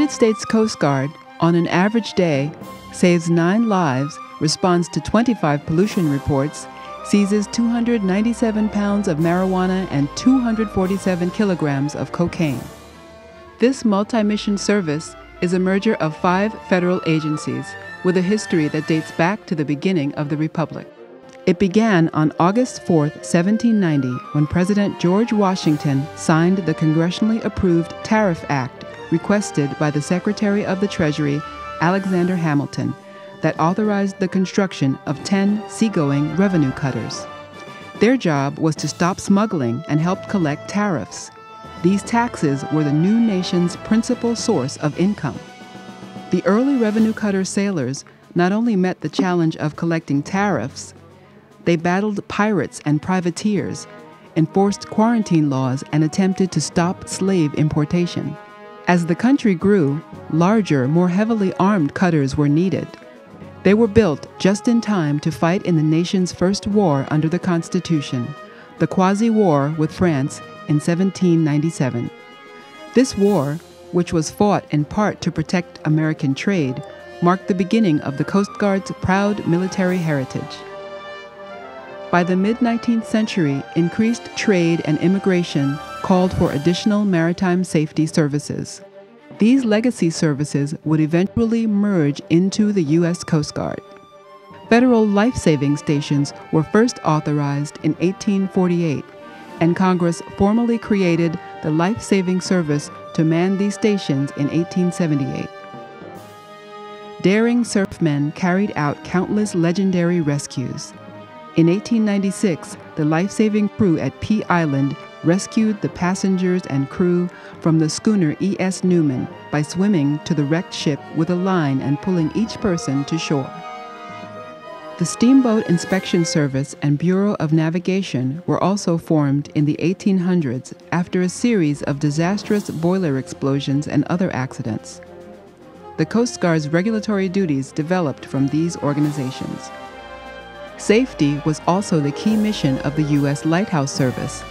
United States Coast Guard, on an average day, saves 9 lives, responds to 25 pollution reports, seizes 297 pounds of marijuana and 247 kilograms of cocaine. This multi-mission service is a merger of 5 federal agencies with a history that dates back to the beginning of the Republic. It began on August 4, 1790, when President George Washington signed the congressionally approved Tariff Act requested by the Secretary of the Treasury, Alexander Hamilton, that authorized the construction of 10 seagoing revenue cutters. Their job was to stop smuggling and help collect tariffs. These taxes were the new nation's principal source of income. The early revenue cutter sailors not only met the challenge of collecting tariffs, they battled pirates and privateers, enforced quarantine laws, and attempted to stop slave importation. As the country grew, larger, more heavily armed cutters were needed. They were built just in time to fight in the nation's first war under the Constitution, the Quasi-War with France in 1797. This war, which was fought in part to protect American trade, marked the beginning of the Coast Guard's proud military heritage. By the mid-19th century, increased trade and immigration called for additional maritime safety services. These legacy services would eventually merge into the U.S. Coast Guard. Federal life-saving stations were first authorized in 1848, and Congress formally created the Life-Saving Service to man these stations in 1878. Daring surfmen carried out countless legendary rescues. In 1896, the life-saving crew at Pea Island rescued the passengers and crew from the schooner E.S. Newman by swimming to the wrecked ship with a line and pulling each person to shore. The Steamboat Inspection Service and Bureau of Navigation were also formed in the 1800s after a series of disastrous boiler explosions and other accidents. The Coast Guard's regulatory duties developed from these organizations. Safety was also the key mission of the U.S. Lighthouse Service.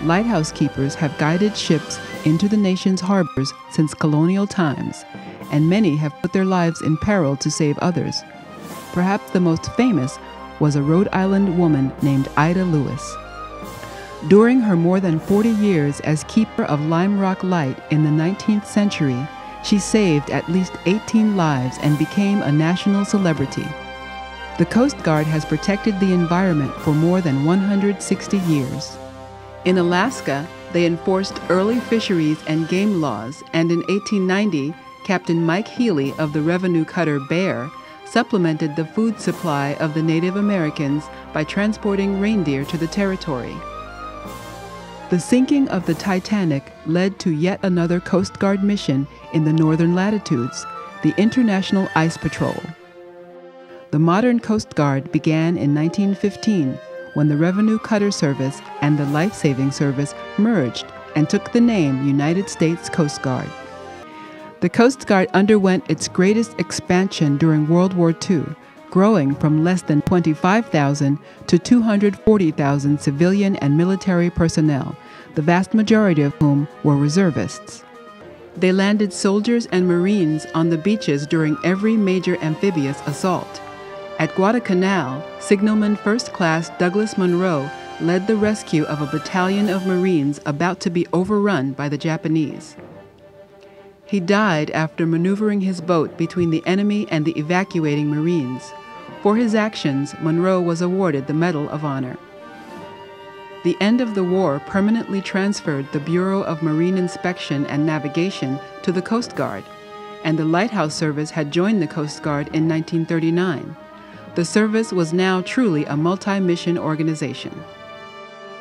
Lighthouse keepers have guided ships into the nation's harbors since colonial times, and many have put their lives in peril to save others. Perhaps the most famous was a Rhode Island woman named Ida Lewis. During her more than 40 years as keeper of Lime Rock Light in the 19th century, she saved at least 18 lives and became a national celebrity. The Coast Guard has protected the environment for more than 160 years. In Alaska, they enforced early fisheries and game laws, and in 1890, Captain Mike Healy of the revenue cutter Bear supplemented the food supply of the Native Americans by transporting reindeer to the territory. The sinking of the Titanic led to yet another Coast Guard mission in the northern latitudes, the International Ice Patrol. The modern Coast Guard began in 1915 when the Revenue Cutter Service and the Life-Saving Service merged and took the name United States Coast Guard. The Coast Guard underwent its greatest expansion during World War II, growing from less than 25,000 to 240,000 civilian and military personnel, the vast majority of whom were reservists. They landed soldiers and Marines on the beaches during every major amphibious assault. At Guadalcanal, Signalman First Class Douglas Munro led the rescue of a battalion of Marines about to be overrun by the Japanese. He died after maneuvering his boat between the enemy and the evacuating Marines. For his actions, Munro was awarded the Medal of Honor. The end of the war permanently transferred the Bureau of Marine Inspection and Navigation to the Coast Guard, and the Lighthouse Service had joined the Coast Guard in 1939. The service was now truly a multi-mission organization.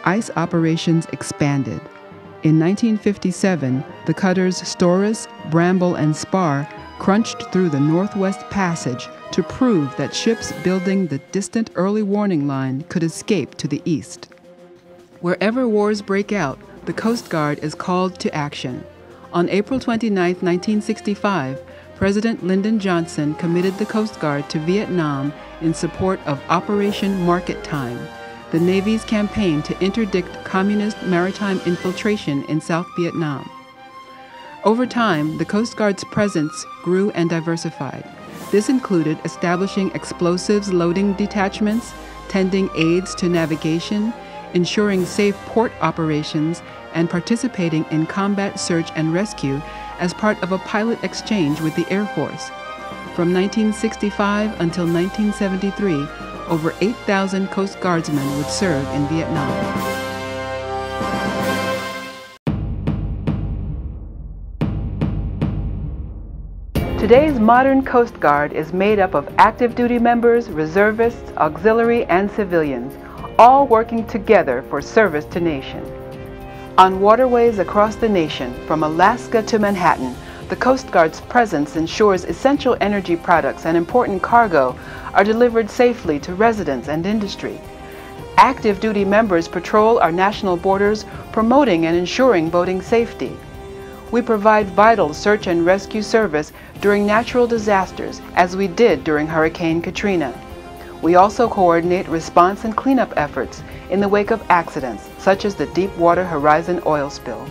Ice operations expanded. In 1957, the cutters Storis, Bramble, and Spar crunched through the Northwest Passage to prove that ships building the distant early warning line could escape to the east. Wherever wars break out, the Coast Guard is called to action. On April 29, 1965, President Lyndon Johnson committed the Coast Guard to Vietnam in support of Operation Market Time, the Navy's campaign to interdict communist maritime infiltration in South Vietnam. Over time, the Coast Guard's presence grew and diversified. This included establishing explosives loading detachments, tending aids to navigation, ensuring safe port operations, and participating in combat search and rescue as part of a pilot exchange with the Air Force. From 1965 until 1973, over 8,000 Coast Guardsmen would serve in Vietnam. Today's modern Coast Guard is made up of active duty members, reservists, auxiliary, and civilians, all working together for service to nation. On waterways across the nation, from Alaska to Manhattan, the Coast Guard's presence ensures essential energy products and important cargo are delivered safely to residents and industry. Active duty members patrol our national borders, promoting and ensuring boating safety. We provide vital search and rescue service during natural disasters, as we did during Hurricane Katrina. We also coordinate response and cleanup efforts in the wake of accidents, such as the Deepwater Horizon oil spill.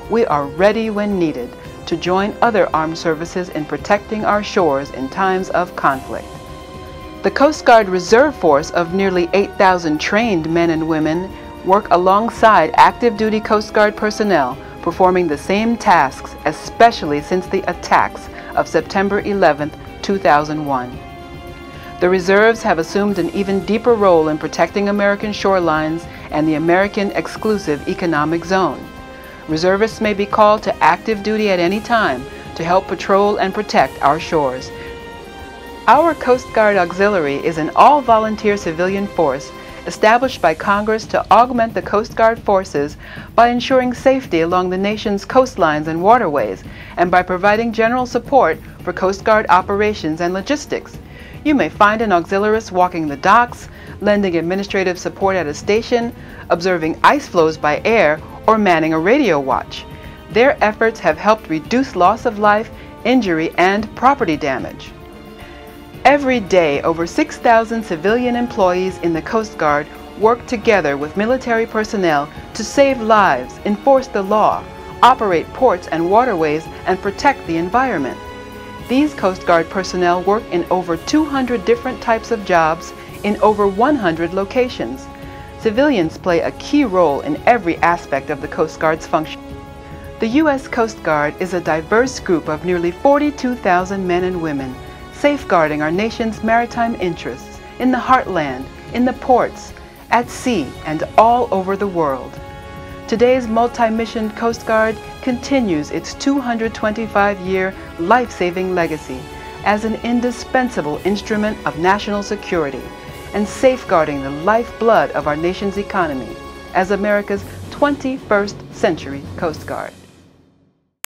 We are ready when needed to join other armed services in protecting our shores in times of conflict. The Coast Guard Reserve Force of nearly 8,000 trained men and women work alongside active duty Coast Guard personnel, performing the same tasks, especially since the attacks of September 11, 2001. The reserves have assumed an even deeper role in protecting American shorelines and the American exclusive economic zone. Reservists may be called to active duty at any time to help patrol and protect our shores. Our Coast Guard Auxiliary is an all-volunteer civilian force established by Congress to augment the Coast Guard forces by ensuring safety along the nation's coastlines and waterways, and by providing general support for Coast Guard operations and logistics. You may find an auxiliarist walking the docks, lending administrative support at a station, observing ice floes by air, or manning a radio watch. Their efforts have helped reduce loss of life, injury, and property damage. Every day, over 6,000 civilian employees in the Coast Guard work together with military personnel to save lives, enforce the law, operate ports and waterways, and protect the environment. These Coast Guard personnel work in over 200 different types of jobs in over 100 locations. Civilians play a key role in every aspect of the Coast Guard's function. The U.S. Coast Guard is a diverse group of nearly 42,000 men and women, safeguarding our nation's maritime interests in the heartland, in the ports, at sea, and all over the world. Today's multi-mission Coast Guard continues its 225-year life-saving legacy as an indispensable instrument of national security and safeguarding the lifeblood of our nation's economy as America's 21st century Coast Guard.